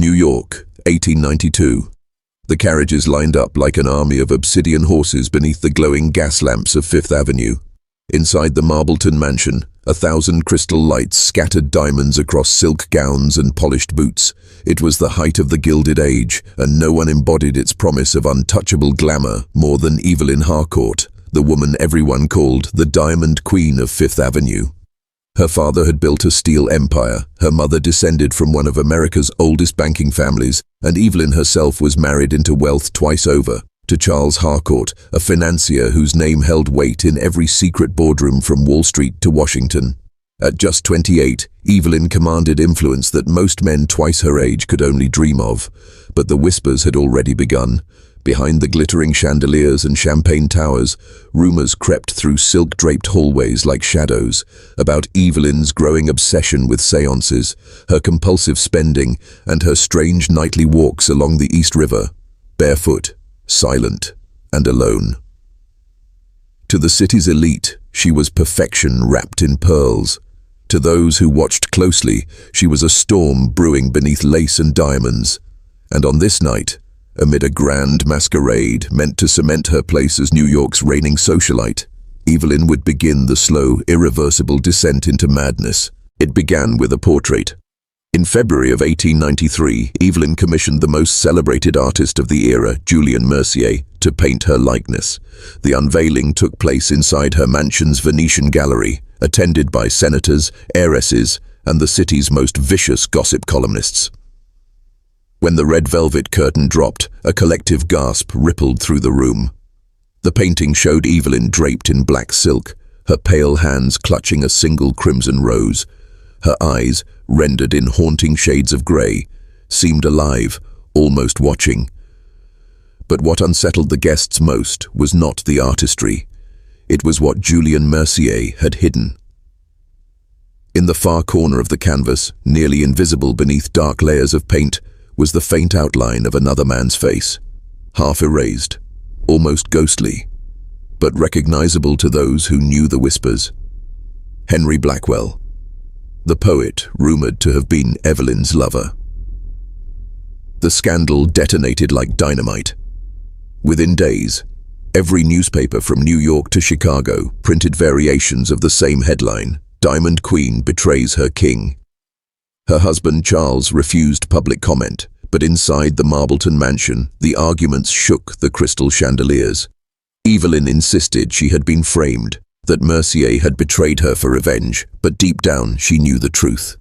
New York, 1892. The carriages lined up like an army of obsidian horses beneath the glowing gas lamps of Fifth Avenue. Inside the Marbleton Mansion, 1,000 crystal lights scattered diamonds across silk gowns and polished boots. It was the height of the Gilded Age, and no one embodied its promise of untouchable glamour more than Evelyn Harcourt, the woman everyone called the Diamond Queen of Fifth Avenue. Her father had built a steel empire, her mother descended from one of America's oldest banking families, and Evelyn herself was married into wealth twice over, to Charles Harcourt, a financier whose name held weight in every secret boardroom from Wall Street to Washington. At just 28, Evelyn commanded influence that most men twice her age could only dream of. But the whispers had already begun. Behind the glittering chandeliers and champagne towers, rumors crept through silk-draped hallways like shadows about Evelyn's growing obsession with séances, her compulsive spending, and her strange nightly walks along the East River, barefoot, silent, and alone. To the city's elite, she was perfection wrapped in pearls. To those who watched closely, she was a storm brewing beneath lace and diamonds. And on this night, amid a grand masquerade meant to cement her place as New York's reigning socialite, Evelyn would begin the slow, irreversible descent into madness. It began with a portrait. In February of 1893, Evelyn commissioned the most celebrated artist of the era, Julian Mercier, to paint her likeness. The unveiling took place inside her mansion's Venetian gallery, attended by senators, heiresses, and the city's most vicious gossip columnists. When the red velvet curtain dropped, a collective gasp rippled through the room. The painting showed Evelyn draped in black silk, her pale hands clutching a single crimson rose. Her eyes, rendered in haunting shades of grey, seemed alive, almost watching. But what unsettled the guests most was not the artistry. It was what Julian Mercier had hidden. In the far corner of the canvas, nearly invisible beneath dark layers of paint, was the faint outline of another man's face, half erased, almost ghostly, but recognizable to those who knew the whispers. Henry Blackwell, the poet rumored to have been Evelyn's lover. The scandal detonated like dynamite. Within days, every newspaper from New York to Chicago printed variations of the same headline: Diamond Queen betrays her king. Her husband Charles refused public comment, but inside the Marbleton Mansion, the arguments shook the crystal chandeliers. Evelyn insisted she had been framed, that Mercier had betrayed her for revenge, but deep down she knew the truth.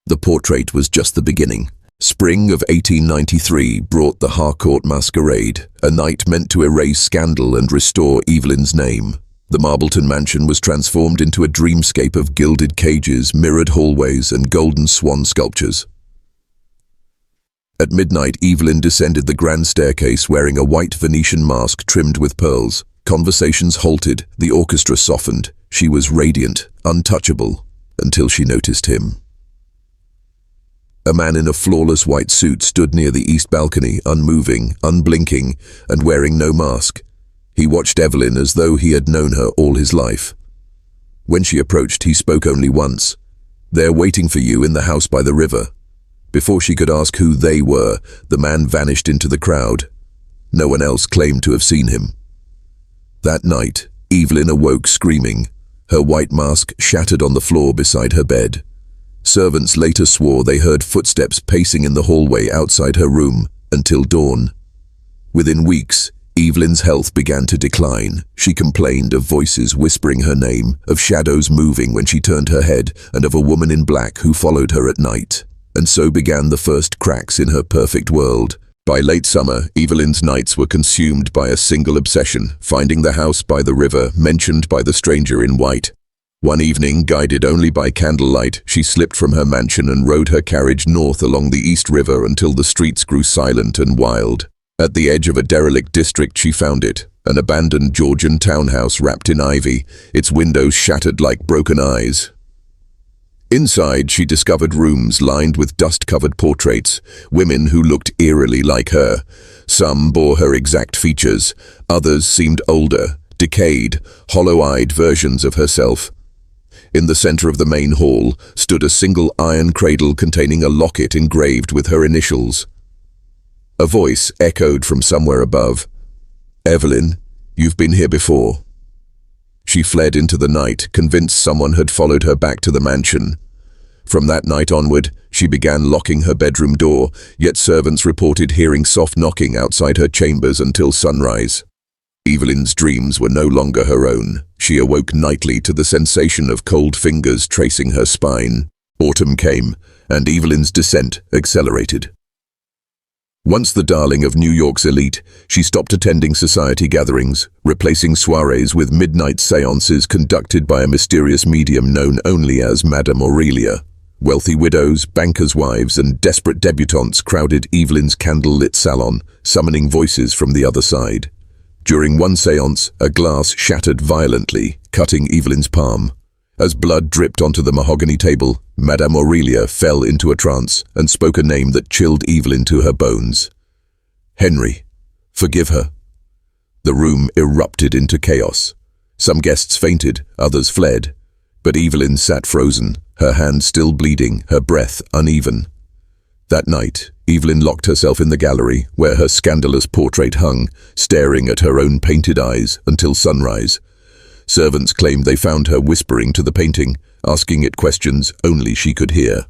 The portrait was just the beginning. Spring of 1893 brought the Harcourt masquerade, a night meant to erase scandal and restore Evelyn's name. The Marbleton Mansion was transformed into a dreamscape of gilded cages, mirrored hallways, and golden swan sculptures. At midnight, Evelyn descended the grand staircase wearing a white Venetian mask trimmed with pearls. Conversations halted, the orchestra softened. She was radiant, untouchable, until she noticed him. A man in a flawless white suit stood near the east balcony, unmoving, unblinking, and wearing no mask. He watched Evelyn as though he had known her all his life. When she approached, he spoke only once. "They're waiting for you in the house by the river." Before she could ask who they were, the man vanished into the crowd. No one else claimed to have seen him. That night, Evelyn awoke screaming, her white mask shattered on the floor beside her bed. Servants later swore they heard footsteps pacing in the hallway outside her room until dawn. Within weeks, Evelyn's health began to decline. She complained of voices whispering her name, of shadows moving when she turned her head, and of a woman in black who followed her at night. And so began the first cracks in her perfect world. By late summer, Evelyn's nights were consumed by a single obsession, finding the house by the river mentioned by the stranger in white. One evening, guided only by candlelight, she slipped from her mansion and rode her carriage north along the East River until the streets grew silent and wild. At the edge of a derelict district she found it, an abandoned Georgian townhouse wrapped in ivy, its windows shattered like broken eyes. Inside, she discovered rooms lined with dust-covered portraits, women who looked eerily like her. Some bore her exact features, others seemed older, decayed, hollow-eyed versions of herself. In the center of the main hall stood a single iron cradle containing a locket engraved with her initials. A voice echoed from somewhere above. "Evelyn, you've been here before." She fled into the night, convinced someone had followed her back to the mansion. From that night onward, she began locking her bedroom door, yet servants reported hearing soft knocking outside her chambers until sunrise. Evelyn's dreams were no longer her own. She awoke nightly to the sensation of cold fingers tracing her spine. Autumn came, and Evelyn's descent accelerated. Once the darling of New York's elite, she stopped attending society gatherings, replacing soirees with midnight séances conducted by a mysterious medium known only as Madame Aurelia. Wealthy widows, bankers' wives, and desperate debutantes crowded Evelyn's candle-lit salon, summoning voices from the other side. During one séance, a glass shattered violently, cutting Evelyn's palm. As blood dripped onto the mahogany table, Madame Aurelia fell into a trance and spoke a name that chilled Evelyn to her bones. "Henry, forgive her." The room erupted into chaos. Some guests fainted, others fled. But Evelyn sat frozen, her hand still bleeding, her breath uneven. That night, Evelyn locked herself in the gallery, where her scandalous portrait hung, staring at her own painted eyes until sunrise. Servants claimed they found her whispering to the painting, asking it questions only she could hear.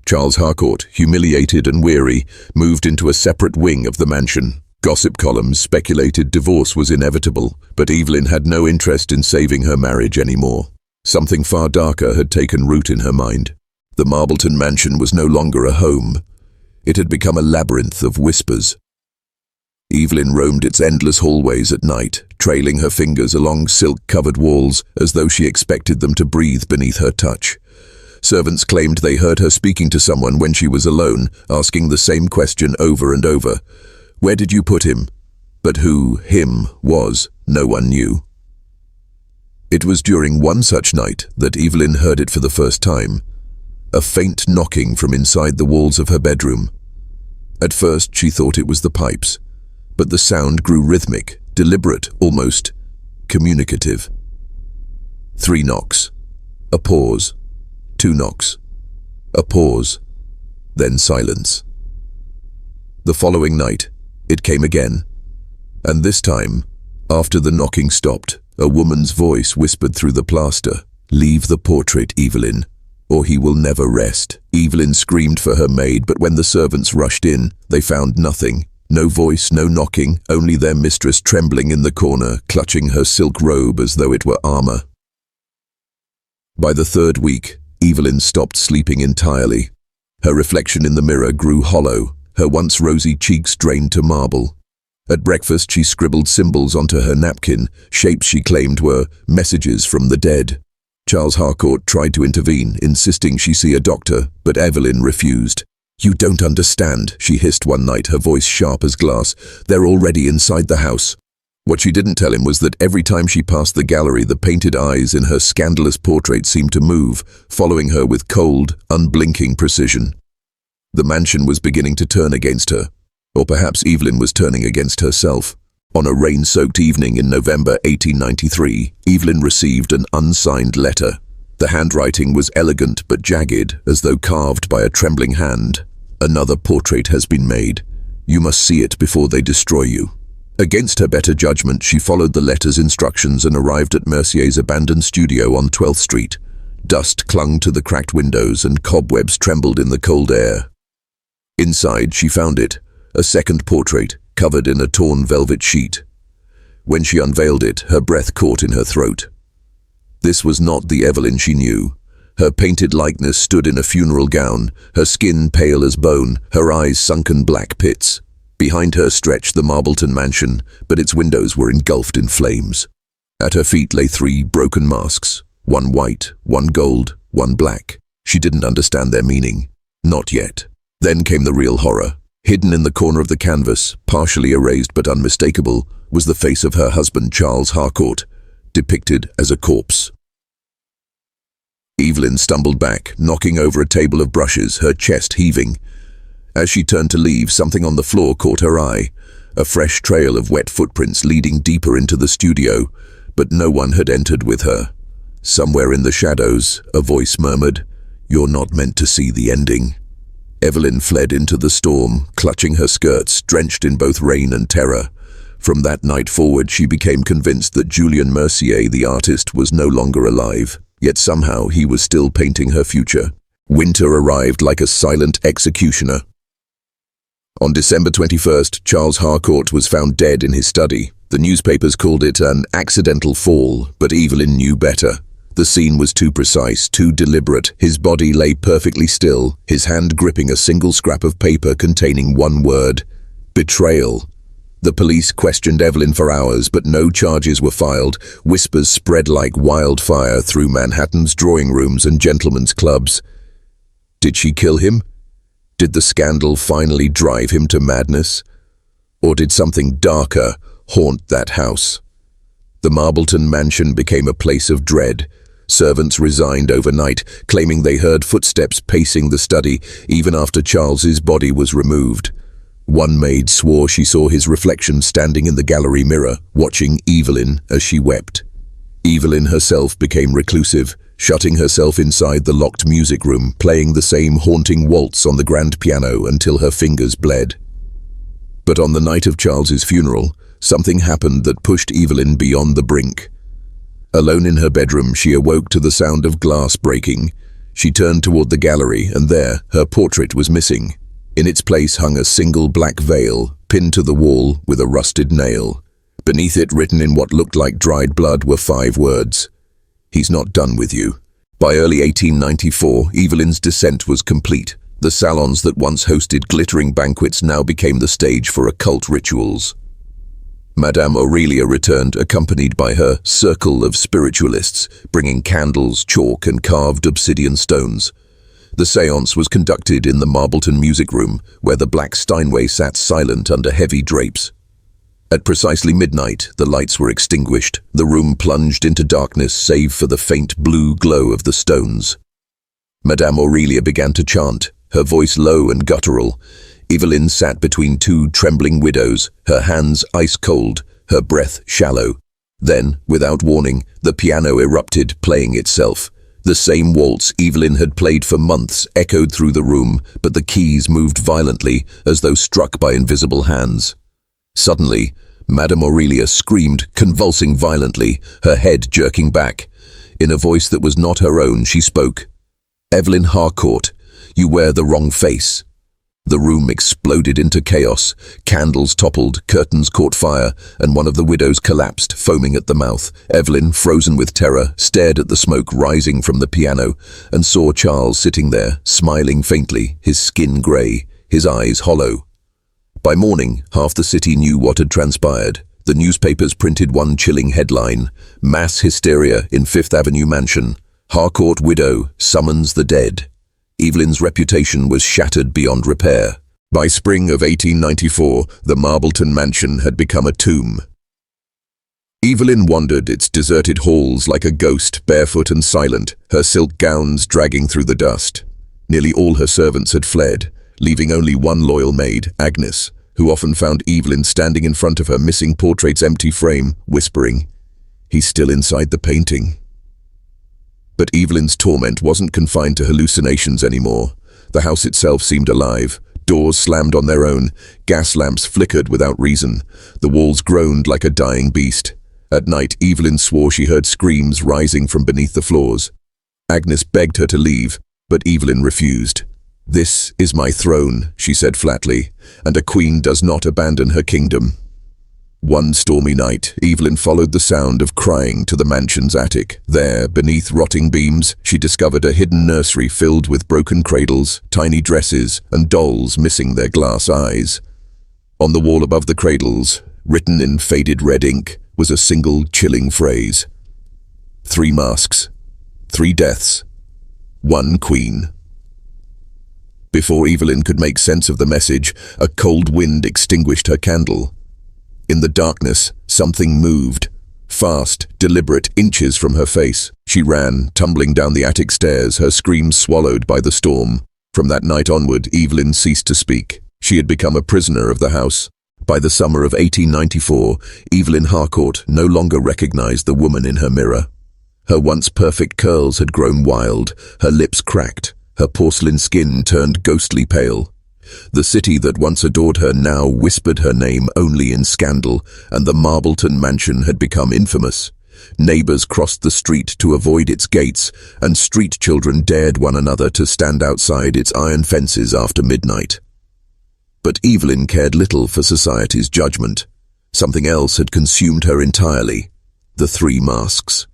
Charles Harcourt, humiliated and weary, moved into a separate wing of the mansion. Gossip columns speculated divorce was inevitable, but Evelyn had no interest in saving her marriage anymore. Something far darker had taken root in her mind. The Marbleton Mansion was no longer a home. It had become a labyrinth of whispers. Evelyn roamed its endless hallways at night, trailing her fingers along silk-covered walls as though she expected them to breathe beneath her touch. Servants claimed they heard her speaking to someone when she was alone, asking the same question over and over. "Where did you put him?" But who him was, no one knew. It was during one such night that Evelyn heard it for the first time. A faint knocking from inside the walls of her bedroom. At first she thought it was the pipes, but the sound grew rhythmic, deliberate, almost communicative. 3 knocks. A pause. 2 knocks. A pause. Then silence. The following night, it came again. And this time, after the knocking stopped, a woman's voice whispered through the plaster, "Leave the portrait, Evelyn, or he will never rest." Evelyn screamed for her maid, but when the servants rushed in, they found nothing. No voice, no knocking, only their mistress trembling in the corner, clutching her silk robe as though it were armor. By the 3rd week, Evelyn stopped sleeping entirely. Her reflection in the mirror grew hollow, her once rosy cheeks drained to marble. At breakfast, she scribbled symbols onto her napkin, shapes she claimed were messages from the dead. Charles Harcourt tried to intervene, insisting she see a doctor, but Evelyn refused. "You don't understand," she hissed one night, her voice sharp as glass. "They're already inside the house." What she didn't tell him was that every time she passed the gallery, the painted eyes in her scandalous portrait seemed to move, following her with cold, unblinking precision. The mansion was beginning to turn against her. Or perhaps Evelyn was turning against herself. On a rain-soaked evening in November 1893, Evelyn received an unsigned letter. The handwriting was elegant but jagged, as though carved by a trembling hand. "Another portrait has been made. You must see it before they destroy you." Against her better judgment, she followed the letter's instructions and arrived at Mercier's abandoned studio on 12th Street. Dust clung to the cracked windows and cobwebs trembled in the cold air. Inside, she found it. A second portrait, covered in a torn velvet sheet. When she unveiled it, her breath caught in her throat. This was not the Evelyn she knew. Her painted likeness stood in a funeral gown, her skin pale as bone, her eyes sunken black pits. Behind her stretched the Marbleton Mansion, but its windows were engulfed in flames. At her feet lay 3 broken masks, one white, one gold, one black. She didn't understand their meaning. Not yet. Then came the real horror. Hidden in the corner of the canvas, partially erased but unmistakable, was the face of her husband, Charles Harcourt, depicted as a corpse. Evelyn stumbled back, knocking over a table of brushes, her chest heaving. As she turned to leave, something on the floor caught her eye, a fresh trail of wet footprints leading deeper into the studio, but no one had entered with her. Somewhere in the shadows, a voice murmured, "You're not meant to see the ending." Evelyn fled into the storm, clutching her skirts, drenched in both rain and terror. From that night forward, she became convinced that Julien Mercier, the artist, was no longer alive. Yet somehow he was still painting her future. Winter arrived like a silent executioner. On December 21st, Charles Harcourt was found dead in his study. The newspapers called it an accidental fall, but Evelyn knew better. The scene was too precise, too deliberate. His body lay perfectly still, his hand gripping a single scrap of paper containing one word: betrayal. The police questioned Evelyn for hours, but no charges were filed. Whispers spread like wildfire through Manhattan's drawing rooms and gentlemen's clubs. Did she kill him? Did the scandal finally drive him to madness? Or did something darker haunt that house? The Marbleton Mansion became a place of dread. Servants resigned overnight, claiming they heard footsteps pacing the study, even after Charles's body was removed. One maid swore she saw his reflection standing in the gallery mirror, watching Evelyn as she wept. Evelyn herself became reclusive, shutting herself inside the locked music room, playing the same haunting waltz on the grand piano until her fingers bled. But on the night of Charles's funeral, something happened that pushed Evelyn beyond the brink. Alone in her bedroom, she awoke to the sound of glass breaking. She turned toward the gallery, and there, her portrait was missing. In its place hung a single black veil, pinned to the wall with a rusted nail. Beneath it, written in what looked like dried blood, were 5 words: "He's not done with you." By early 1894, Evelyn's descent was complete. The salons that once hosted glittering banquets now became the stage for occult rituals. Madame Aurelia returned, accompanied by her circle of spiritualists, bringing candles, chalk, and carved obsidian stones. The séance was conducted in the Marbleton music room, where the black Steinway sat silent under heavy drapes. At precisely midnight, the lights were extinguished. The room plunged into darkness, save for the faint blue glow of the stones. Madame Aurelia began to chant, her voice low and guttural. Evelyn sat between 2 trembling widows, her hands ice-cold, her breath shallow. Then, without warning, the piano erupted, playing itself. The same waltz Evelyn had played for months echoed through the room, but the keys moved violently, as though struck by invisible hands. Suddenly, Madame Aurelia screamed, convulsing violently, her head jerking back. In a voice that was not her own, she spoke. "Evelyn Harcourt, you wear the wrong face." The room exploded into chaos. Candles toppled, curtains caught fire, and one of the widows collapsed, foaming at the mouth. Evelyn, frozen with terror, stared at the smoke rising from the piano and saw Charles sitting there, smiling faintly, his skin grey, his eyes hollow. By morning, half the city knew what had transpired. The newspapers printed one chilling headline: "Mass hysteria in Fifth Avenue mansion. Harcourt widow summons the dead." Evelyn's reputation was shattered beyond repair. By spring of 1894, the Marbleton Mansion had become a tomb. Evelyn wandered its deserted halls like a ghost, barefoot and silent, her silk gowns dragging through the dust. Nearly all her servants had fled, leaving only one loyal maid, Agnes, who often found Evelyn standing in front of her missing portrait's empty frame, whispering, "He's still inside the painting." But Evelyn's torment wasn't confined to hallucinations anymore. The house itself seemed alive. Doors slammed on their own. Gas lamps flickered without reason. The walls groaned like a dying beast. At night, Evelyn swore she heard screams rising from beneath the floors. Agnes begged her to leave, but Evelyn refused. "This is my throne," she said flatly, "and a queen does not abandon her kingdom." One stormy night, Evelyn followed the sound of crying to the mansion's attic. There, beneath rotting beams, she discovered a hidden nursery filled with broken cradles, tiny dresses, and dolls missing their glass eyes. On the wall above the cradles, written in faded red ink, was a single chilling phrase: 3 masks, 3 deaths, 1 queen. Before Evelyn could make sense of the message, a cold wind extinguished her candle. In the darkness, something moved. Fast, deliberate, inches from her face. She ran, tumbling down the attic stairs, her screams swallowed by the storm. From that night onward, Evelyn ceased to speak. She had become a prisoner of the house. By the summer of 1894, Evelyn Harcourt no longer recognized the woman in her mirror. Her once perfect curls had grown wild, her lips cracked, her porcelain skin turned ghostly pale. The city that once adored her now whispered her name only in scandal, and the Marbleton Mansion had become infamous. Neighbors crossed the street to avoid its gates, and street children dared one another to stand outside its iron fences after midnight. But Evelyn cared little for society's judgment. Something else had consumed her entirely: the 3 masks.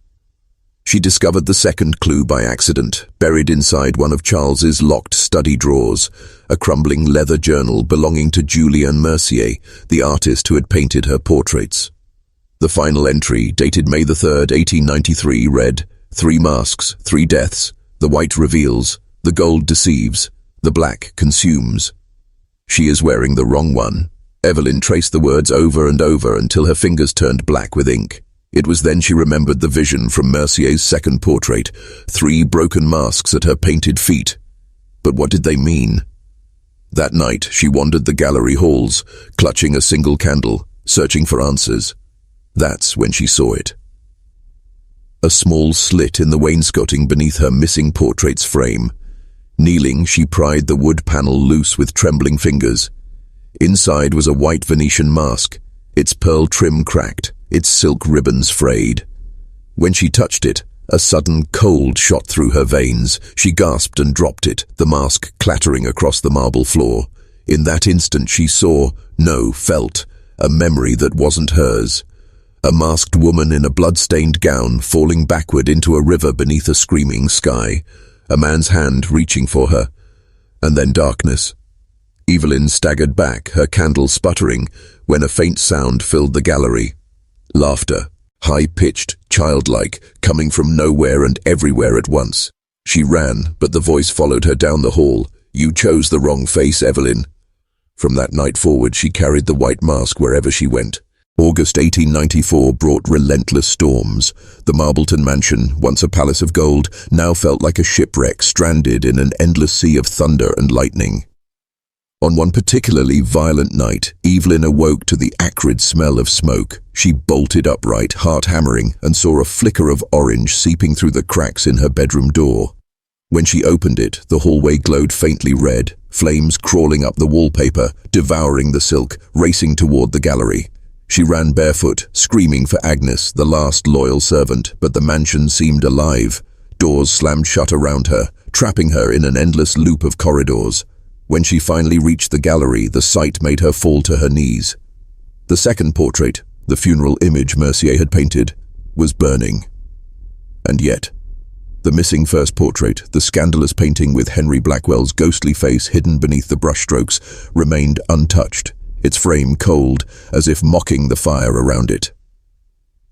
She discovered the second clue by accident, buried inside one of Charles's locked study drawers, a crumbling leather journal belonging to Julien Mercier, the artist who had painted her portraits. The final entry, dated May 3rd, 1893, read, 3 masks, 3 deaths, the white reveals, the gold deceives, the black consumes. She is wearing the wrong one. Evelyn traced the words over and over until her fingers turned black with ink. It was then she remembered the vision from Mercier's second portrait, 3 broken masks at her painted feet. But what did they mean? That night she wandered the gallery halls, clutching a single candle, searching for answers. That's when she saw it. A small slit in the wainscoting beneath her missing portrait's frame. Kneeling, she pried the wood panel loose with trembling fingers. Inside was a white Venetian mask, its pearl trim cracked, its silk ribbons frayed. When she touched it, a sudden cold shot through her veins. She gasped and dropped it, the mask clattering across the marble floor. In that instant she saw, no, felt, a memory that wasn't hers. A masked woman in a blood-stained gown falling backward into a river beneath a screaming sky. A man's hand reaching for her. And then darkness. Evelyn staggered back, her candle sputtering, when a faint sound filled the gallery. Laughter, high-pitched, childlike, coming from nowhere and everywhere at once. She ran, but the voice followed her down the hall. You chose the wrong face, Evelyn. From that night forward, she carried the white mask wherever she went. August 1894 brought relentless storms. The Marbleton Mansion, once a palace of gold, now felt like a shipwreck stranded in an endless sea of thunder and lightning. On one particularly violent night, Evelyn awoke to the acrid smell of smoke. She bolted upright, heart hammering, and saw a flicker of orange seeping through the cracks in her bedroom door. When she opened it, the hallway glowed faintly red, flames crawling up the wallpaper, devouring the silk, racing toward the gallery. She ran barefoot, screaming for Agnes, the last loyal servant, but the mansion seemed alive. Doors slammed shut around her, trapping her in an endless loop of corridors. When she finally reached the gallery, the sight made her fall to her knees. The second portrait, the funeral image Mercier had painted, was burning. And yet, the missing first portrait, the scandalous painting with Henry Blackwell's ghostly face hidden beneath the brushstrokes, remained untouched, its frame cold, as if mocking the fire around it.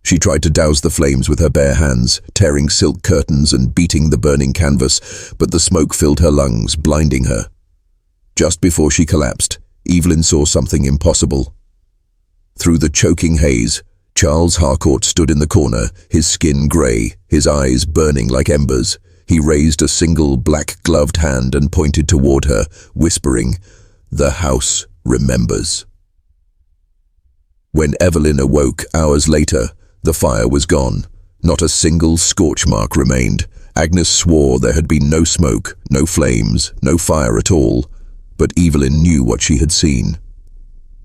She tried to douse the flames with her bare hands, tearing silk curtains and beating the burning canvas, but the smoke filled her lungs, blinding her. Just before she collapsed, Evelyn saw something impossible. Through the choking haze, Charles Harcourt stood in the corner, his skin grey, his eyes burning like embers. He raised a single black-gloved hand and pointed toward her, whispering, "The house remembers." When Evelyn awoke hours later, the fire was gone. Not a single scorch mark remained. Agnes swore there had been no smoke, no flames, no fire at all. But Evelyn knew what she had seen.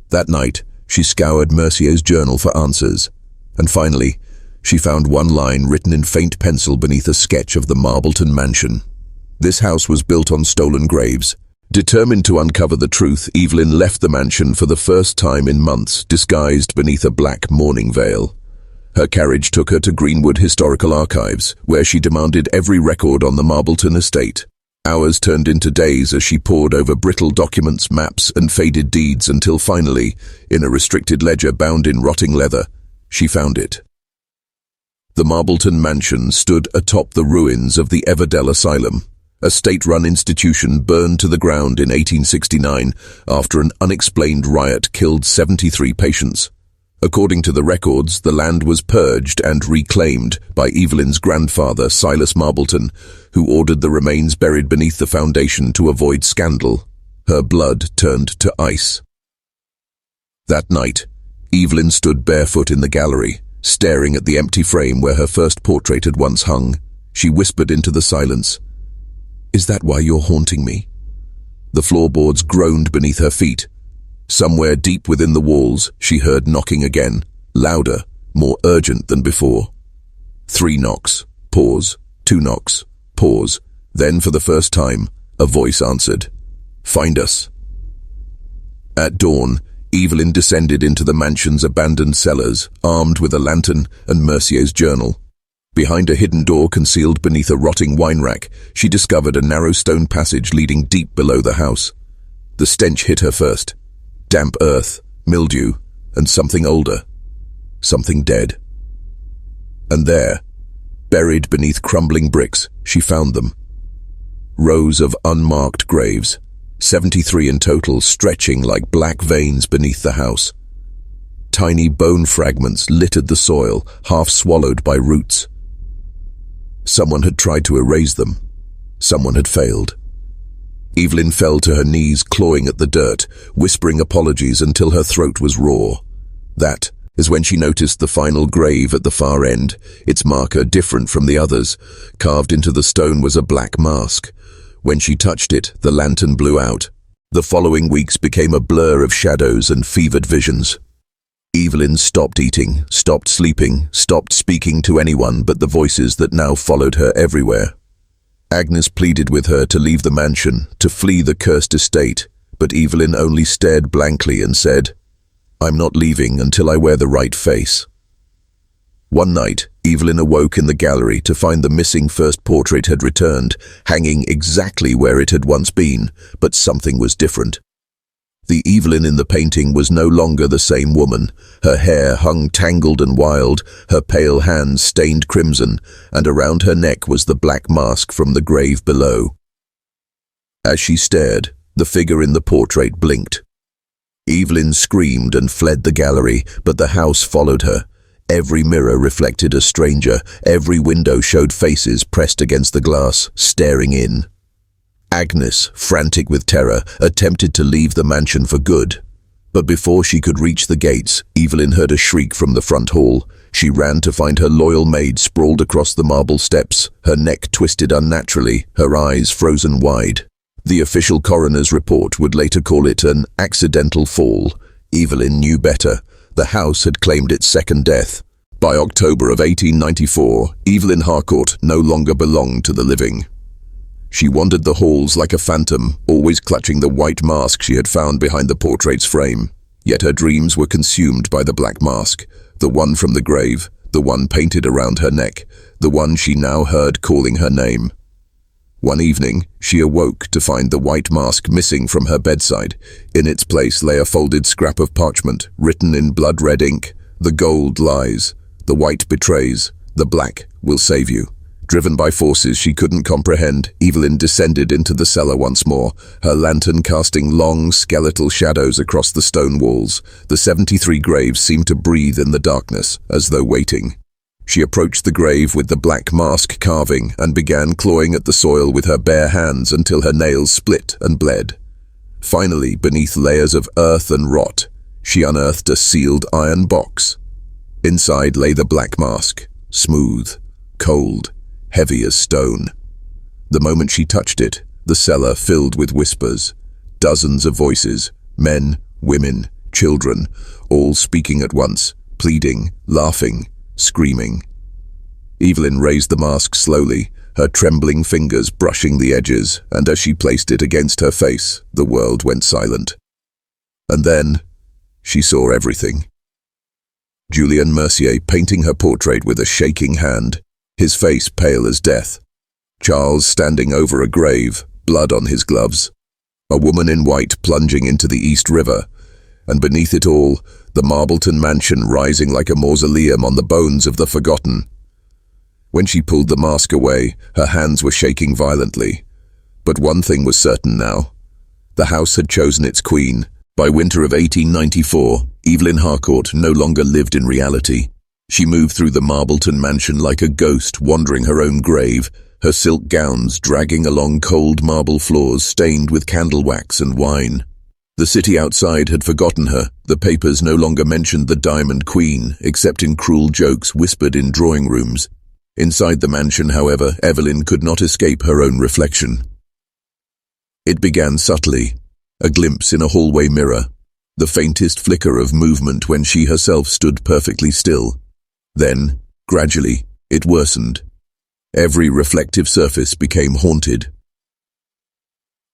That night, she scoured Mercier's journal for answers, and finally, she found one line written in faint pencil beneath a sketch of the Marbleton Mansion. This house was built on stolen graves. Determined to uncover the truth, Evelyn left the mansion for the first time in months, disguised beneath a black mourning veil. Her carriage took her to Greenwood Historical Archives, where she demanded every record on the Marbleton estate. Hours turned into days as she pored over brittle documents, maps, and faded deeds until finally, in a restricted ledger bound in rotting leather, she found it. The Marbleton Mansion stood atop the ruins of the Everdell Asylum, a state-run institution burned to the ground in 1869 after an unexplained riot killed 73 patients. According to the records, the land was purged and reclaimed by Evelyn's grandfather, Silas Marbleton, who ordered the remains buried beneath the foundation to avoid scandal. Her blood turned to ice. That night, Evelyn stood barefoot in the gallery, staring at the empty frame where her first portrait had once hung. She whispered into the silence, "Is that why you're haunting me?" The floorboards groaned beneath her feet. Somewhere deep within the walls, she heard knocking again, louder, more urgent than before. 3 knocks, pause, 2 knocks, pause. Then, for the first time, a voice answered, "Find us." At dawn, Evelyn descended into the mansion's abandoned cellars, armed with a lantern and Mercier's journal. Behind a hidden door concealed beneath a rotting wine rack, she discovered a narrow stone passage leading deep below the house. The stench hit her first. Damp earth, mildew, and something older. Something dead. And there, buried beneath crumbling bricks, she found them. Rows of unmarked graves, 73 in total, stretching like black veins beneath the house. Tiny bone fragments littered the soil, half swallowed by roots. Someone had tried to erase them. Someone had failed. Evelyn fell to her knees, clawing at the dirt, whispering apologies until her throat was raw. That is when she noticed the final grave at the far end, its marker different from the others. Carved into the stone was a black mask. When she touched it, the lantern blew out. The following weeks became a blur of shadows and fevered visions. Evelyn stopped eating, stopped sleeping, stopped speaking to anyone but the voices that now followed her everywhere. Agnes pleaded with her to leave the mansion, to flee the cursed estate, but Evelyn only stared blankly and said, "I'm not leaving until I wear the right face." One night, Evelyn awoke in the gallery to find the missing first portrait had returned, hanging exactly where it had once been, but something was different. The Evelyn in the painting was no longer the same woman. Her hair hung tangled and wild, her pale hands stained crimson, and around her neck was the black mask from the grave below. As she stared, the figure in the portrait blinked. Evelyn screamed and fled the gallery, but the house followed her. Every mirror reflected a stranger, every window showed faces pressed against the glass, staring in. Agnes, frantic with terror, attempted to leave the mansion for good. But before she could reach the gates, Evelyn heard a shriek from the front hall. She ran to find her loyal maid sprawled across the marble steps, her neck twisted unnaturally, her eyes frozen wide. The official coroner's report would later call it an accidental fall. Evelyn knew better. The house had claimed its second death. By October of 1894, Evelyn Harcourt no longer belonged to the living. She wandered the halls like a phantom, always clutching the white mask she had found behind the portrait's frame. Yet her dreams were consumed by the black mask, the one from the grave, the one painted around her neck, the one she now heard calling her name. One evening, she awoke to find the white mask missing from her bedside. In its place lay a folded scrap of parchment, written in blood-red ink. "The gold lies, the white betrays, the black will save you." Driven by forces she couldn't comprehend, Evelyn descended into the cellar once more, her lantern casting long, skeletal shadows across the stone walls. The 73 graves seemed to breathe in the darkness, as though waiting. She approached the grave with the black mask carving and began clawing at the soil with her bare hands until her nails split and bled. Finally, beneath layers of earth and rot, she unearthed a sealed iron box. Inside lay the black mask, smooth, cold, heavy as stone. The moment she touched it, the cellar filled with whispers. Dozens of voices, men, women, children, all speaking at once, pleading, laughing, screaming. Evelyn raised the mask slowly, her trembling fingers brushing the edges, and as she placed it against her face, the world went silent. And then, she saw everything. Julien Mercier painting her portrait with a shaking hand, his face pale as death. Charles standing over a grave, blood on his gloves. A woman in white plunging into the East River, and beneath it all, the Marbleton Mansion rising like a mausoleum on the bones of the forgotten. When she pulled the mask away, her hands were shaking violently. But one thing was certain now. The house had chosen its queen. By winter of 1894, Evelyn Harcourt no longer lived in reality. She moved through the Marbleton Mansion like a ghost wandering her own grave, her silk gowns dragging along cold marble floors stained with candle wax and wine. The city outside had forgotten her. The papers no longer mentioned the Diamond Queen, except in cruel jokes whispered in drawing rooms. Inside the mansion, however, Evelyn could not escape her own reflection. It began subtly, a glimpse in a hallway mirror, the faintest flicker of movement when she herself stood perfectly still. Then, gradually, it worsened. Every reflective surface became haunted.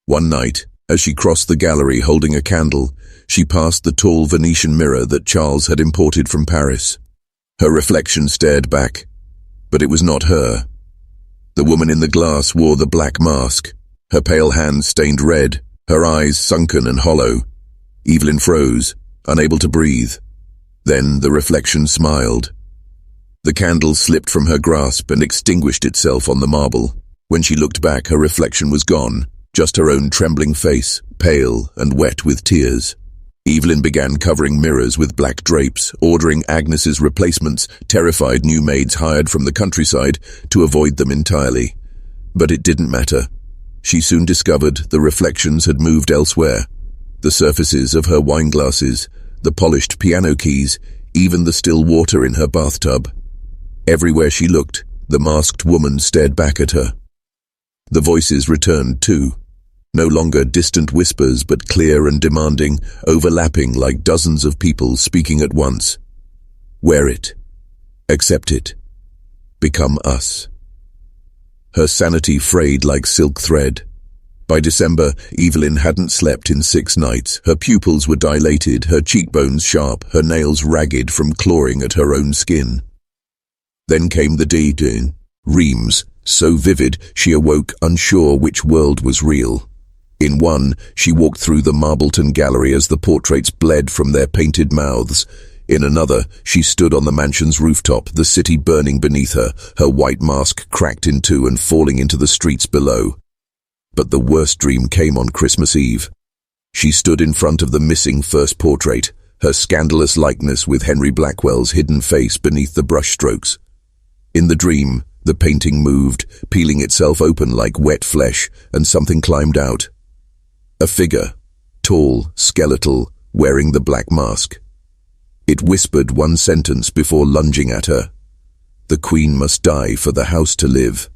One night, as she crossed the gallery holding a candle, she passed the tall Venetian mirror that Charles had imported from Paris. Her reflection stared back, but it was not her. The woman in the glass wore the black mask, her pale hands stained red, her eyes sunken and hollow. Evelyn froze, unable to breathe. Then the reflection smiled. The candle slipped from her grasp and extinguished itself on the marble. When she looked back, her reflection was gone, just her own trembling face, pale and wet with tears. Evelyn began covering mirrors with black drapes, ordering Agnes's replacements, terrified new maids hired from the countryside, to avoid them entirely. But it didn't matter. She soon discovered the reflections had moved elsewhere. The surfaces of her wine glasses, the polished piano keys, even the still water in her bathtub. Everywhere she looked, the masked woman stared back at her. The voices returned too. No longer distant whispers, but clear and demanding, overlapping like dozens of people speaking at once. Wear it. Accept it. Become us. Her sanity frayed like silk thread. By December, Evelyn hadn't slept in 6 nights. Her pupils were dilated, her cheekbones sharp, her nails ragged from clawing at her own skin. Then came the day, dreams, so vivid she awoke unsure which world was real. In one, she walked through the Marbleton gallery as the portraits bled from their painted mouths. In another, she stood on the mansion's rooftop, the city burning beneath her, her white mask cracked in two and falling into the streets below. But the worst dream came on Christmas Eve. She stood in front of the missing first portrait, her scandalous likeness with Henry Blackwell's hidden face beneath the brushstrokes. In the dream, the painting moved, peeling itself open like wet flesh, and something climbed out. A figure, tall, skeletal, wearing the black mask. It whispered one sentence before lunging at her. The Queen must die for the house to live.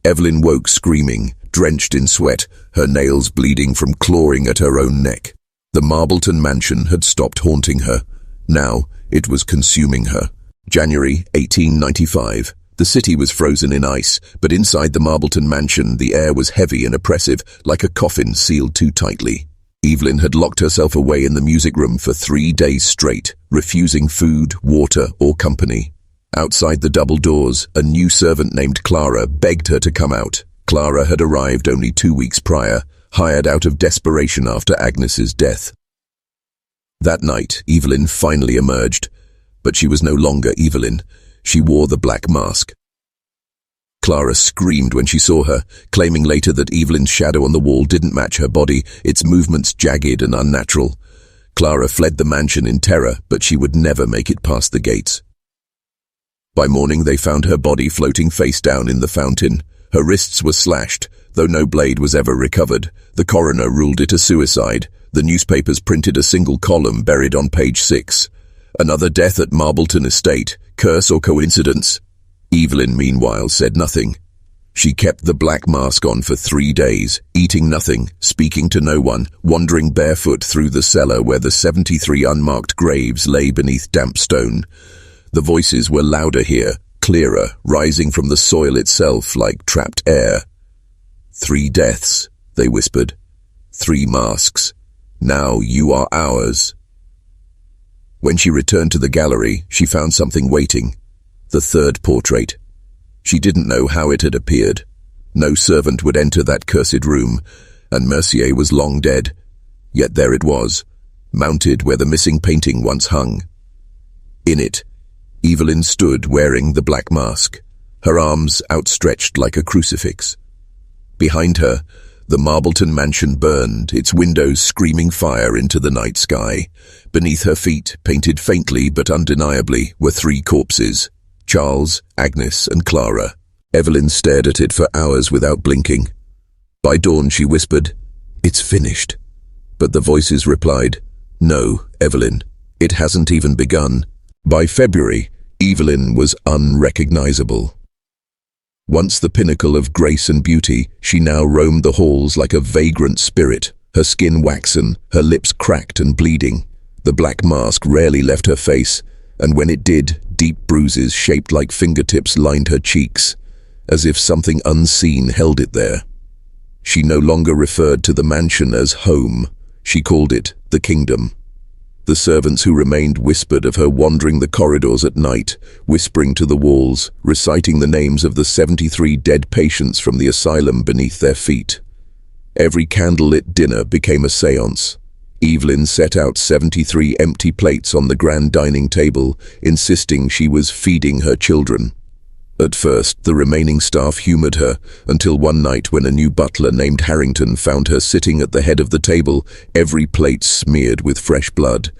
Evelyn woke screaming, drenched in sweat, her nails bleeding from clawing at her own neck. The Marbleton Mansion had stopped haunting her. Now it was consuming her. January 1895. The city was frozen in ice, but inside the Marbleton Mansion the air was heavy and oppressive, like a coffin sealed too tightly. Evelyn had locked herself away in the music room for 3 days straight, refusing food, water, or company. Outside the double doors, a new servant named Clara begged her to come out. Clara had arrived only 2 weeks prior, hired out of desperation after Agnes's death. That night, Evelyn finally emerged, but she was no longer Evelyn. She wore the black mask. Clara screamed when she saw her, claiming later that Evelyn's shadow on the wall didn't match her body, its movements jagged and unnatural. Clara fled the mansion in terror, but she would never make it past the gates. By morning they found her body floating face down in the fountain. Her wrists were slashed, though no blade was ever recovered. The coroner ruled it a suicide. The newspapers printed a single column buried on page 6. Another death at Marbleton Estate, curse or coincidence? Evelyn, meanwhile, said nothing. She kept the black mask on for 3 days, eating nothing, speaking to no one, wandering barefoot through the cellar where the 73 unmarked graves lay beneath damp stone. The voices were louder here, clearer, rising from the soil itself like trapped air. 3 deaths, they whispered. 3 masks. Now you are ours. When she returned to the gallery, she found something waiting. The third portrait. She didn't know how it had appeared. No servant would enter that cursed room, and Mercier was long dead. Yet there it was, mounted where the missing painting once hung. In it, Evelyn stood wearing the black mask, her arms outstretched like a crucifix. Behind her, the Marbleton Mansion burned, its windows screaming fire into the night sky. Beneath her feet, painted faintly but undeniably, were 3 corpses, Charles, Agnes, and Clara. Evelyn stared at it for hours without blinking. By dawn she whispered, "It's finished." But the voices replied, "No, Evelyn, it hasn't even begun." By February, Evelyn was unrecognizable. Once the pinnacle of grace and beauty, she now roamed the halls like a vagrant spirit, her skin waxen, her lips cracked and bleeding. The black mask rarely left her face, and when it did, deep bruises shaped like fingertips lined her cheeks, as if something unseen held it there. She no longer referred to the mansion as home. She called it the kingdom. The servants who remained whispered of her wandering the corridors at night, whispering to the walls, reciting the names of the 73 dead patients from the asylum beneath their feet. Every candlelit dinner became a séance. Evelyn set out 73 empty plates on the grand dining table, insisting she was feeding her children. At first, the remaining staff humored her, until one night when a new butler named Harrington found her sitting at the head of the table, every plate smeared with fresh blood.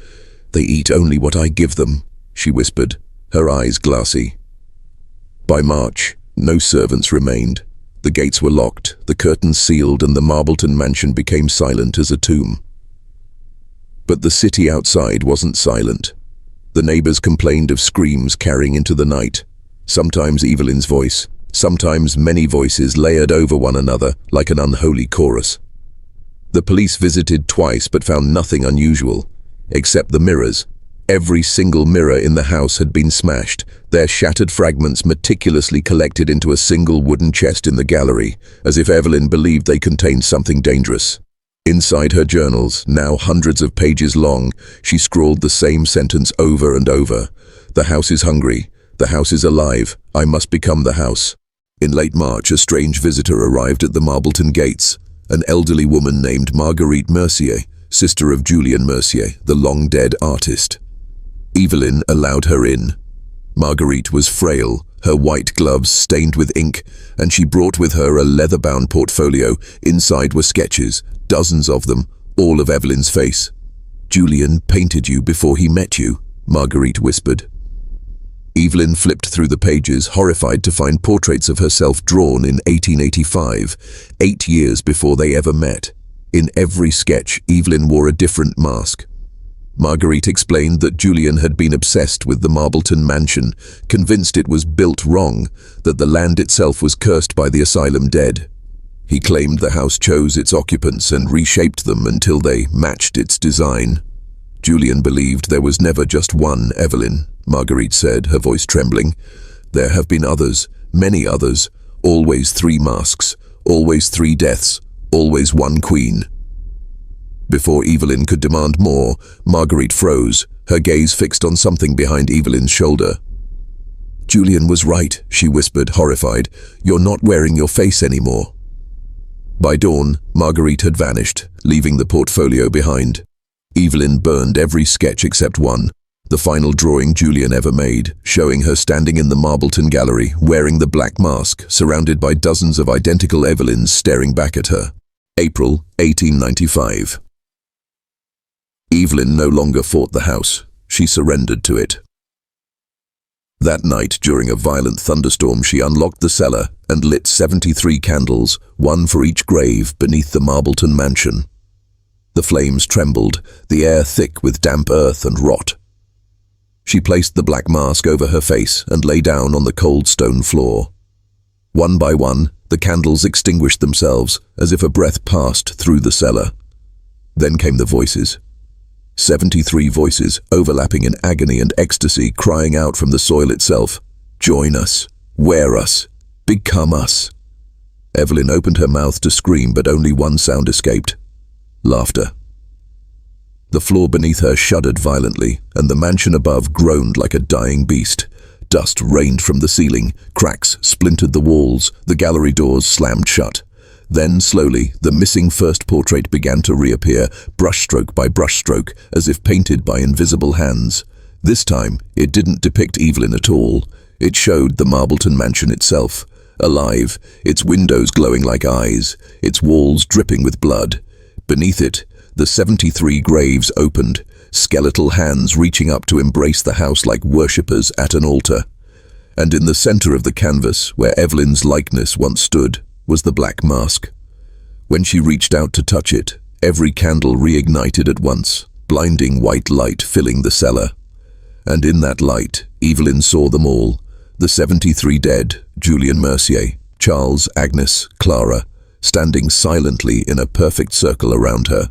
"They eat only what I give them," she whispered, her eyes glassy. By March, no servants remained. The gates were locked, the curtains sealed, and the Marbleton Mansion became silent as a tomb. But the city outside wasn't silent. The neighbors complained of screams carrying into the night. Sometimes Evelyn's voice, sometimes many voices layered over one another like an unholy chorus. The police visited twice but found nothing unusual, except the mirrors. Every single mirror in the house had been smashed, their shattered fragments meticulously collected into a single wooden chest in the gallery, as if Evelyn believed they contained something dangerous. Inside her journals, now hundreds of pages long, she scrawled the same sentence over and over. "The house is hungry. The house is alive. I must become the house." In late March, a strange visitor arrived at the Marbleton gates, an elderly woman named Marguerite Mercier, sister of Julien Mercier, the long-dead artist. Evelyn allowed her in. Marguerite was frail, her white gloves stained with ink, and she brought with her a leather-bound portfolio. Inside were sketches, dozens of them, all of Evelyn's face. "Julien painted you before he met you," Marguerite whispered. Evelyn flipped through the pages, horrified to find portraits of herself drawn in 1885, 8 years before they ever met. In every sketch, Evelyn wore a different mask. Marguerite explained that Julien had been obsessed with the Marbleton Mansion, convinced it was built wrong, that the land itself was cursed by the asylum dead. He claimed the house chose its occupants and reshaped them until they matched its design. Julien believed there was never just one Evelyn, Marguerite said, her voice trembling. "There have been others, many others, always 3 masks, always 3 deaths, always one queen." Before Evelyn could demand more, Marguerite froze, her gaze fixed on something behind Evelyn's shoulder. "Julien was right," she whispered, horrified. "You're not wearing your face anymore." By dawn, Marguerite had vanished, leaving the portfolio behind. Evelyn burned every sketch except one, the final drawing Julien ever made, showing her standing in the Marbleton gallery, wearing the black mask, surrounded by dozens of identical Evelyns staring back at her. April 1895. Evelyn no longer fought the house. She surrendered to it. That night, during a violent thunderstorm, she unlocked the cellar and lit 73 candles, one for each grave beneath the Marbleton Mansion. The flames trembled, the air thick with damp earth and rot. She placed the black mask over her face and lay down on the cold stone floor. One by one, the candles extinguished themselves, as if a breath passed through the cellar. Then came the voices. 73 voices, overlapping in agony and ecstasy, crying out from the soil itself. "Join us, wear us, become us." Evelyn opened her mouth to scream, but only one sound escaped. Laughter. The floor beneath her shuddered violently, and the mansion above groaned like a dying beast. Dust rained from the ceiling, cracks splintered the walls, the gallery doors slammed shut. Then, slowly, the missing first portrait began to reappear, brushstroke by brushstroke, as if painted by invisible hands. This time, it didn't depict Evelyn at all. It showed the Marbleton Mansion itself, alive, its windows glowing like eyes, its walls dripping with blood. Beneath it, the 73 graves opened, skeletal hands reaching up to embrace the house like worshippers at an altar. And in the center of the canvas, where Evelyn's likeness once stood, was the black mask. When she reached out to touch it, Every candle reignited at once, blinding white light filling the cellar. And in that light, Evelyn saw them all, the 73 dead, Julian Mercier, Charles, Agnes, Clara, standing silently in a perfect circle around her.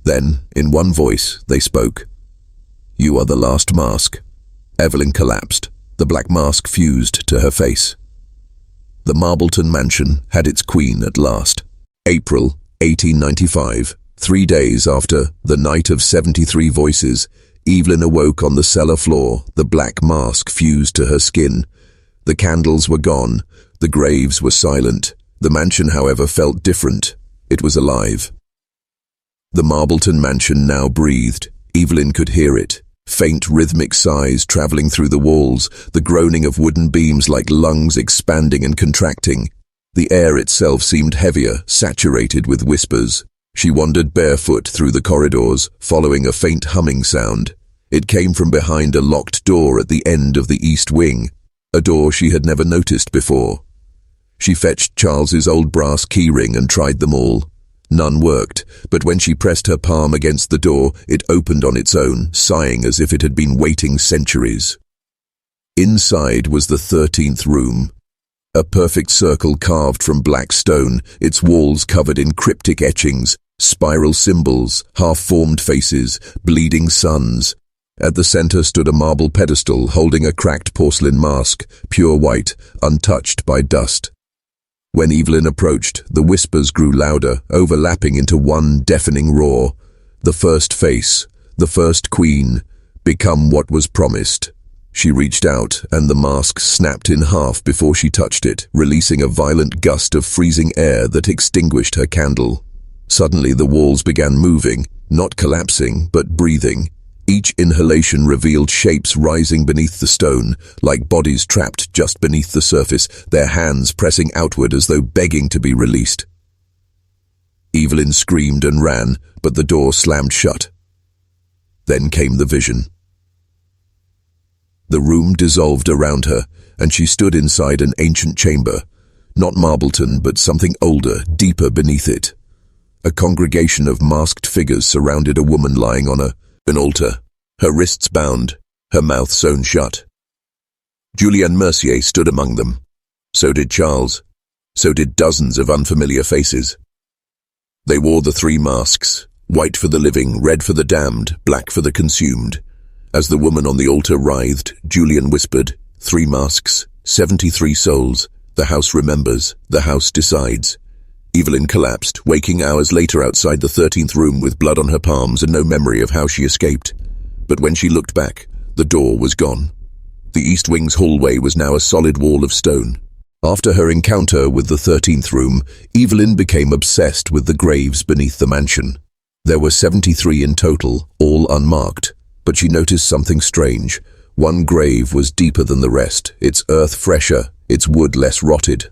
Then, in one voice, they spoke. "You are the last mask." Evelyn collapsed. The black mask fused to her face. The Marbleton Mansion had its queen at last. April 1895, 3 days after the night of 73 voices, Evelyn awoke on the cellar floor, the black mask fused to her skin. The candles were gone, the graves were silent. The mansion, however, felt different. It was alive. The Marbleton Mansion now breathed. Evelyn could hear it. Faint rhythmic sighs traveling through the walls, the groaning of wooden beams like lungs expanding and contracting. The air itself seemed heavier, saturated with whispers. She wandered barefoot through the corridors, following a faint humming sound. It came from behind a locked door at the end of the east wing, a door she had never noticed before. She fetched Charles's old brass keyring and tried them all. None worked, but when she pressed her palm against the door, it opened on its own, sighing as if it had been waiting centuries. Inside was the 13th room. A perfect circle carved from black stone, its walls covered in cryptic etchings, spiral symbols, half-formed faces, bleeding suns. At the center stood a marble pedestal holding a cracked porcelain mask, pure white, untouched by dust. When Evelyn approached, the whispers grew louder, overlapping into one deafening roar. The first face, the first queen, become what was promised. She reached out, and the mask snapped in half before she touched it, releasing a violent gust of freezing air that extinguished her candle. Suddenly the walls began moving, not collapsing, but breathing. Each inhalation revealed shapes rising beneath the stone, like bodies trapped just beneath the surface, their hands pressing outward as though begging to be released. Evelyn screamed and ran, but the door slammed shut. Then came the vision. The room dissolved around her, and she stood inside an ancient chamber, not Marbleton, but something older, deeper beneath it. A congregation of masked figures surrounded a woman lying on an altar, her wrists bound, her mouth sewn shut. Julian Mercier stood among them. So did Charles. So did dozens of unfamiliar faces. They wore the 3 masks, white for the living, red for the damned, black for the consumed. As the woman on the altar writhed, Julian whispered, 3 masks, 73 souls. The house remembers, the house decides. Evelyn collapsed, waking hours later outside the 13th room with blood on her palms and no memory of how she escaped. But when she looked back, the door was gone. The east wing's hallway was now a solid wall of stone. After her encounter with the 13th room, Evelyn became obsessed with the graves beneath the mansion. There were 73 in total, all unmarked, but she noticed something strange. One grave was deeper than the rest, its earth fresher, its wood less rotted.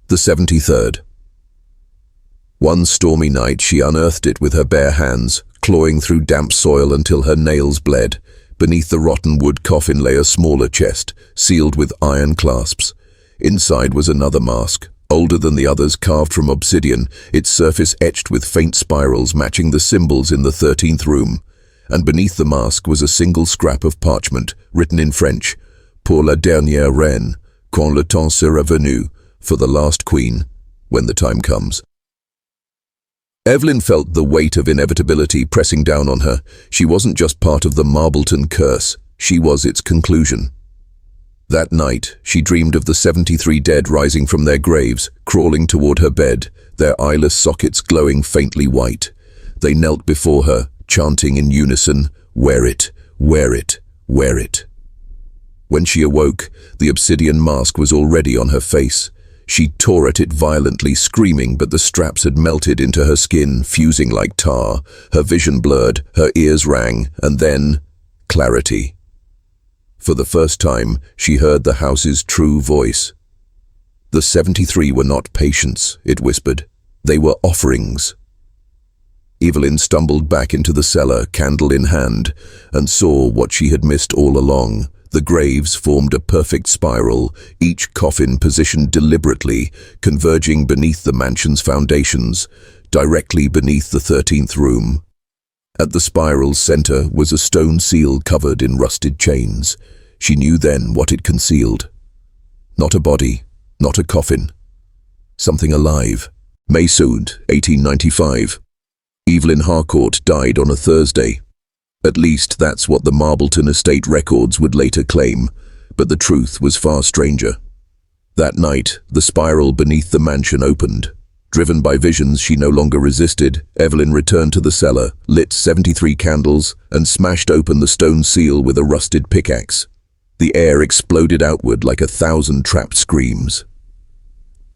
The 73rd. One stormy night she unearthed it with her bare hands, clawing through damp soil until her nails bled. Beneath the rotten wood coffin lay a smaller chest, sealed with iron clasps. Inside was another mask, older than the others, carved from obsidian, its surface etched with faint spirals matching the symbols in the 13th room. And beneath the mask was a single scrap of parchment, written in French, "Pour la dernière reine, quand le temps sera venu," for the last queen, when the time comes. Evelyn felt the weight of inevitability pressing down on her. She wasn't just part of the Marbleton curse, she was its conclusion. That night, she dreamed of the 73 dead rising from their graves, crawling toward her bed, their eyeless sockets glowing faintly white. They knelt before her, chanting in unison, "Wear it, wear it, wear it." When she awoke, the obsidian mask was already on her face. She tore at it violently, screaming, but the straps had melted into her skin, fusing like tar. Her vision blurred, her ears rang, and then clarity. For the first time, she heard the house's true voice. The 73 were not patients, it whispered. They were offerings. Evelyn stumbled back into the cellar, candle in hand, and saw what she had missed all along. The graves formed a perfect spiral, each coffin positioned deliberately, converging beneath the mansion's foundations, directly beneath the 13th room. At the spiral's center was a stone seal covered in rusted chains. She knew then what it concealed. Not a body, not a coffin. Something alive. May 1895. Evelyn Harcourt died on a Thursday. At least that's what the Marbleton estate records would later claim, but the truth was far stranger. That night, the spiral beneath the mansion opened. Driven by visions she no longer resisted, Evelyn returned to the cellar, lit 73 candles, and smashed open the stone seal with a rusted pickaxe. The air exploded outward like 1,000 trapped screams.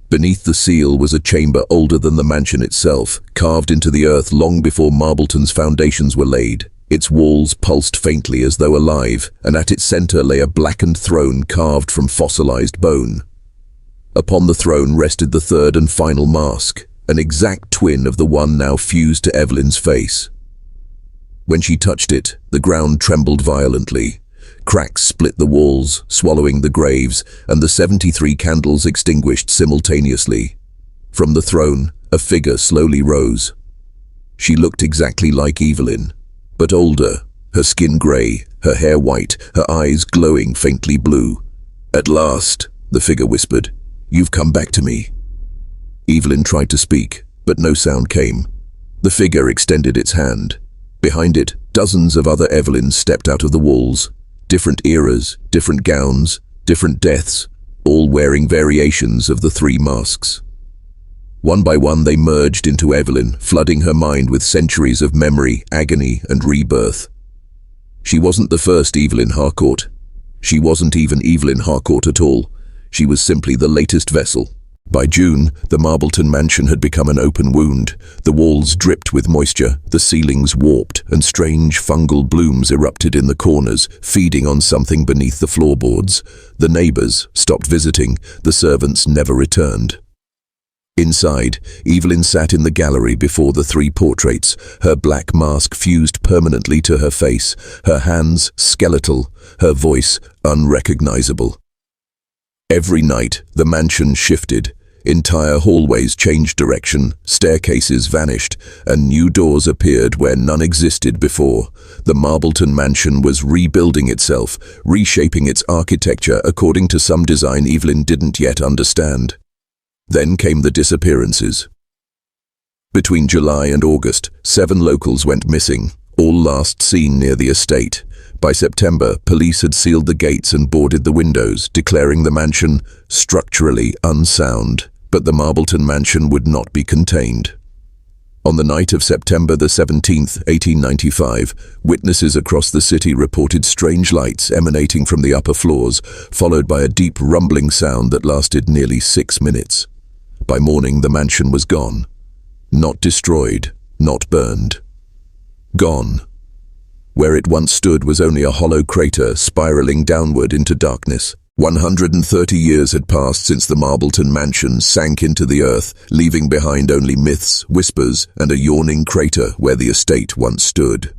Beneath the seal was a chamber older than the mansion itself, carved into the earth long before Marbleton's foundations were laid. Its walls pulsed faintly as though alive, and at its center lay a blackened throne carved from fossilized bone. Upon the throne rested the third and final mask, an exact twin of the one now fused to Evelyn's face. When she touched it, the ground trembled violently. Cracks split the walls, swallowing the graves, and the 73 candles extinguished simultaneously. From the throne, a figure slowly rose. She looked exactly like Evelyn, but older, her skin grey, her hair white, her eyes glowing faintly blue. "At last," the figure whispered, "you've come back to me." Evelyn tried to speak, but no sound came. The figure extended its hand. Behind it, dozens of other Evelyns stepped out of the walls. Different eras, different gowns, different deaths, all wearing variations of the three masks. One by one they merged into Evelyn, flooding her mind with centuries of memory, agony, and rebirth. She wasn't the first Evelyn Harcourt. She wasn't even Evelyn Harcourt at all. She was simply the latest vessel. By June, the Marbleton Mansion had become an open wound. The walls dripped with moisture, the ceilings warped, and strange fungal blooms erupted in the corners, feeding on something beneath the floorboards. The neighbors stopped visiting. The servants never returned. Inside, Evelyn sat in the gallery before the three portraits, her black mask fused permanently to her face, her hands skeletal, her voice unrecognizable. Every night, the mansion shifted. Entire hallways changed direction, staircases vanished, and new doors appeared where none existed before. The Marbleton Mansion was rebuilding itself, reshaping its architecture according to some design Evelyn didn't yet understand. Then came the disappearances. Between July and August, 7 locals went missing, all last seen near the estate. By September, police had sealed the gates and boarded the windows, declaring the mansion structurally unsound. But the Marbleton Mansion would not be contained. On the night of September the 17th, 1895, witnesses across the city reported strange lights emanating from the upper floors, followed by a deep rumbling sound that lasted nearly 6 minutes. By morning, the mansion was gone. Not destroyed, not burned. Gone. Where it once stood was only a hollow crater spiraling downward into darkness. 130 years had passed since the Marbleton Mansion sank into the earth, leaving behind only myths, whispers, and a yawning crater where the estate once stood.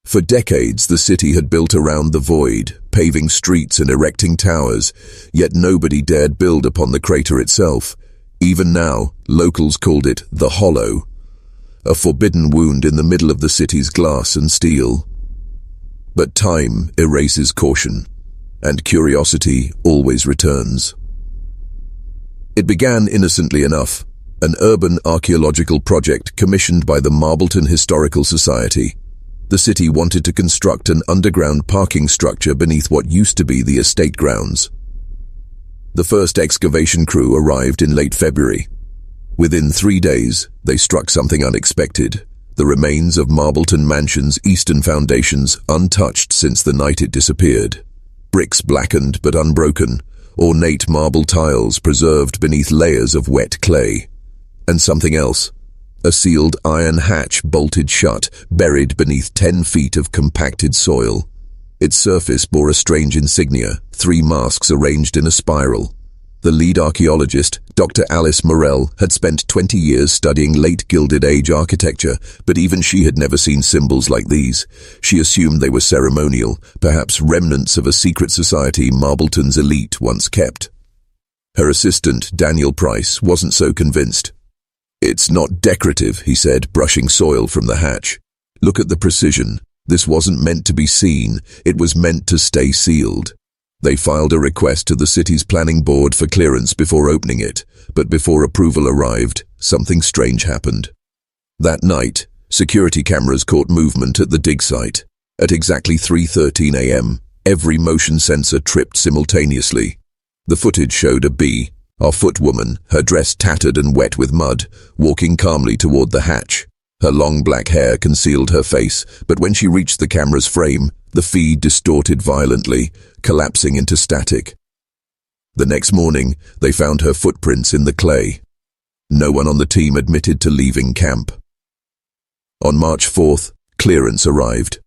For decades, the city had built around the void, paving streets and erecting towers, yet nobody dared build upon the crater itself. Even now, locals called it the Hollow, a forbidden wound in the middle of the city's glass and steel. But time erases caution, and curiosity always returns. It began innocently enough, an urban archaeological project commissioned by the Marbleton Historical Society. The city wanted to construct an underground parking structure beneath what used to be the estate grounds. The first excavation crew arrived in late February. Within 3 days, they struck something unexpected: the remains of Marbleton Mansion's eastern foundations, untouched since the night it disappeared. Bricks blackened but unbroken, ornate marble tiles preserved beneath layers of wet clay. And something else: a sealed iron hatch bolted shut, buried beneath 10 feet of compacted soil. Its surface bore a strange insignia, 3 masks arranged in a spiral. The lead archaeologist, Dr. Alice Morell had spent 20 years studying late Gilded Age architecture, but even she had never seen symbols like these. She assumed they were ceremonial, perhaps remnants of a secret society Marbleton's elite once kept. Her assistant, Daniel Price, wasn't so convinced. "It's not decorative," he said, brushing soil from the hatch. "Look at the precision. This wasn't meant to be seen, it was meant to stay sealed." They filed a request to the city's planning board for clearance before opening it, but before approval arrived, something strange happened. That night, security cameras caught movement at the dig site. At exactly 3:13 a.m., every motion sensor tripped simultaneously. The footage showed a bee, our footwoman, her dress tattered and wet with mud, walking calmly toward the hatch. Her long black hair concealed her face, but when she reached the camera's frame, the feed distorted violently, collapsing into static. The next morning, they found her footprints in the clay. No one on the team admitted to leaving camp. On March 4th, clearance arrived.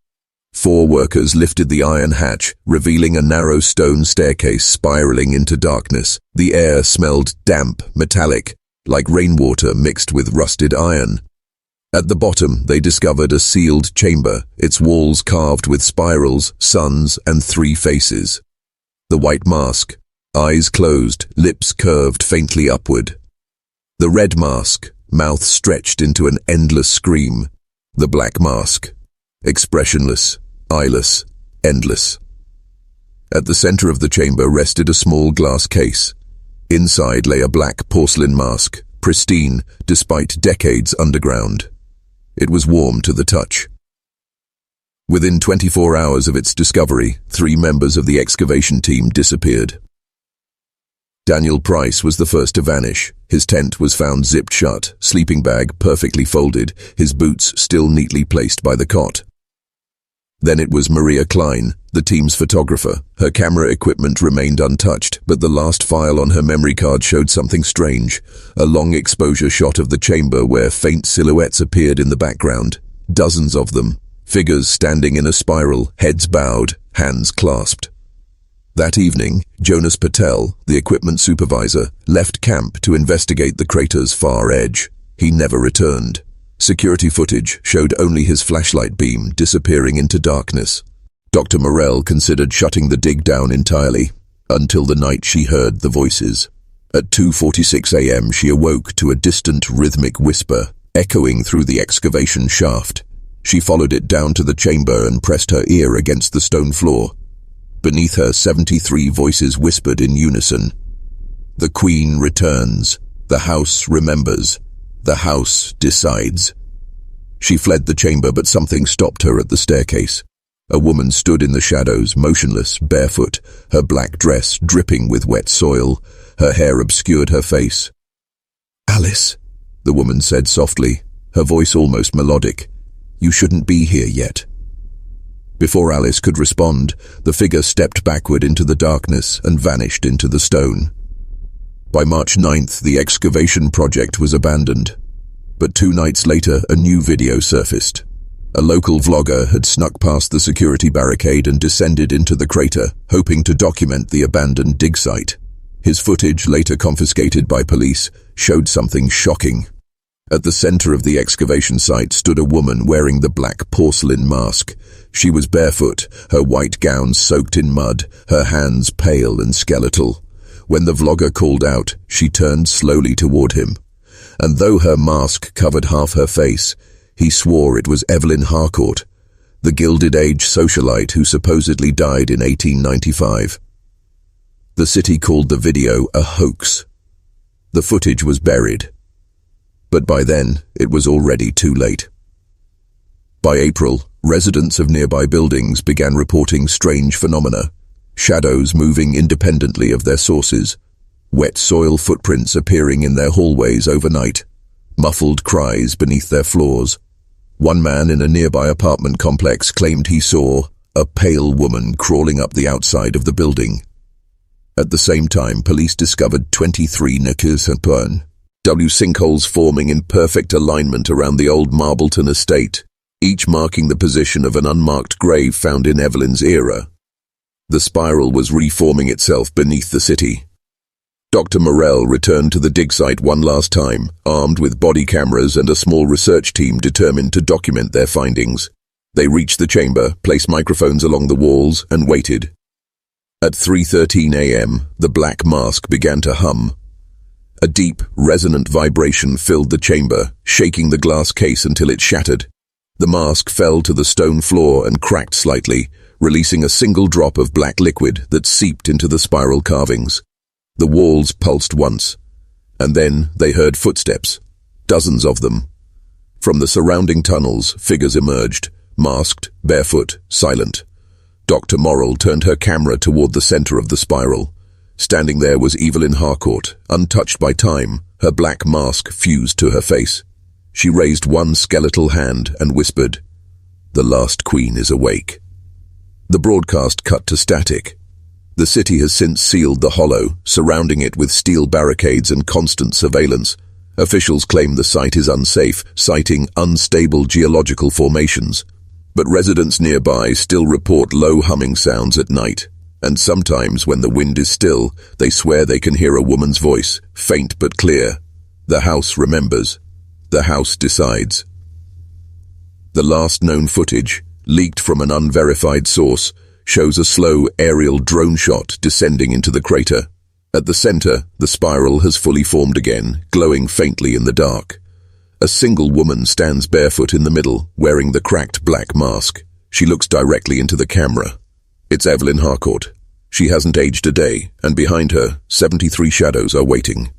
4 workers lifted the iron hatch, revealing a narrow stone staircase spiraling into darkness. The air smelled damp, metallic, like rainwater mixed with rusted iron. At the bottom, they discovered a sealed chamber, its walls carved with spirals, suns, and 3 faces. The white mask, eyes closed, lips curved faintly upward. The red mask, mouth stretched into an endless scream. The black mask, expressionless, eyeless, endless. At the center of the chamber rested a small glass case. Inside lay a black porcelain mask, pristine despite decades underground. It was warm to the touch. Within 24 hours of its discovery, 3 members of the excavation team disappeared. Daniel Price was the first to vanish. His tent was found zipped shut, sleeping bag perfectly folded, his boots still neatly placed by the cot. Then it was Maria Klein, the team's photographer. Her camera equipment remained untouched, but the last file on her memory card showed something strange. A long exposure shot of the chamber where faint silhouettes appeared in the background. Dozens of them, figures standing in a spiral, heads bowed, hands clasped. That evening, Jonas Patel, the equipment supervisor, left camp to investigate the crater's far edge. He never returned. Security footage showed only his flashlight beam disappearing into darkness. Dr. Morell considered shutting the dig down entirely, until the night she heard the voices. At 2:46 a.m. she awoke to a distant rhythmic whisper, echoing through the excavation shaft. She followed it down to the chamber and pressed her ear against the stone floor. Beneath her, 73 voices whispered in unison. "The Queen returns. The House remembers. The House decides." She fled the chamber, but something stopped her at the staircase. A woman stood in the shadows, motionless, barefoot, her black dress dripping with wet soil. Her hair obscured her face. "Alice," the woman said softly, her voice almost melodic. "You shouldn't be here yet." Before Alice could respond, the figure stepped backward into the darkness and vanished into the stone. By March 9th, the excavation project was abandoned. But 2 nights later, a new video surfaced. A local vlogger had snuck past the security barricade and descended into the crater, hoping to document the abandoned dig site. His footage, later confiscated by police, showed something shocking. At the center of the excavation site stood a woman wearing the black porcelain mask. She was barefoot, her white gown soaked in mud, her hands pale and skeletal. When the vlogger called out, she turned slowly toward him. And though her mask covered half her face, he swore it was Evelyn Harcourt, the Gilded Age socialite who supposedly died in 1895. The city called the video a hoax. The footage was buried. But by then, it was already too late. By April, residents of nearby buildings began reporting strange phenomena. Shadows moving independently of their sources, wet soil footprints appearing in their hallways overnight, muffled cries beneath their floors. One man in a nearby apartment complex claimed he saw a pale woman crawling up the outside of the building. At the same time, police discovered 23 sinkholes forming in perfect alignment around the old Marbleton estate, each marking the position of an unmarked grave found in Evelyn's era. The spiral was reforming itself beneath the city. Dr. Morell returned to the dig site one last time, armed with body cameras and a small research team determined to document their findings. They reached the chamber, placed microphones along the walls, and waited. At 3:13 a.m., the black mask began to hum. A deep, resonant vibration filled the chamber, shaking the glass case until it shattered. The mask fell to the stone floor and cracked slightly, releasing a single drop of black liquid that seeped into the spiral carvings. The walls pulsed once, and then they heard footsteps, dozens of them. From the surrounding tunnels, figures emerged, masked, barefoot, silent. Dr. Morell turned her camera toward the center of the spiral. Standing there was Evelyn Harcourt, untouched by time, her black mask fused to her face. She raised one skeletal hand and whispered, "The last queen is awake." The broadcast cut to static. The city has since sealed the hollow, surrounding it with steel barricades and constant surveillance. Officials claim the site is unsafe, citing unstable geological formations. But residents nearby still report low humming sounds at night. And sometimes, when the wind is still, they swear they can hear a woman's voice, faint but clear. The house remembers. The house decides. The last known footage, leaked from an unverified source, shows a slow aerial drone shot descending into the crater. At the center, the spiral has fully formed again, glowing faintly in the dark. A single woman stands barefoot in the middle, wearing the cracked black mask. She looks directly into the camera. It's Evelyn Harcourt. She hasn't aged a day, and behind her, 73 shadows are waiting.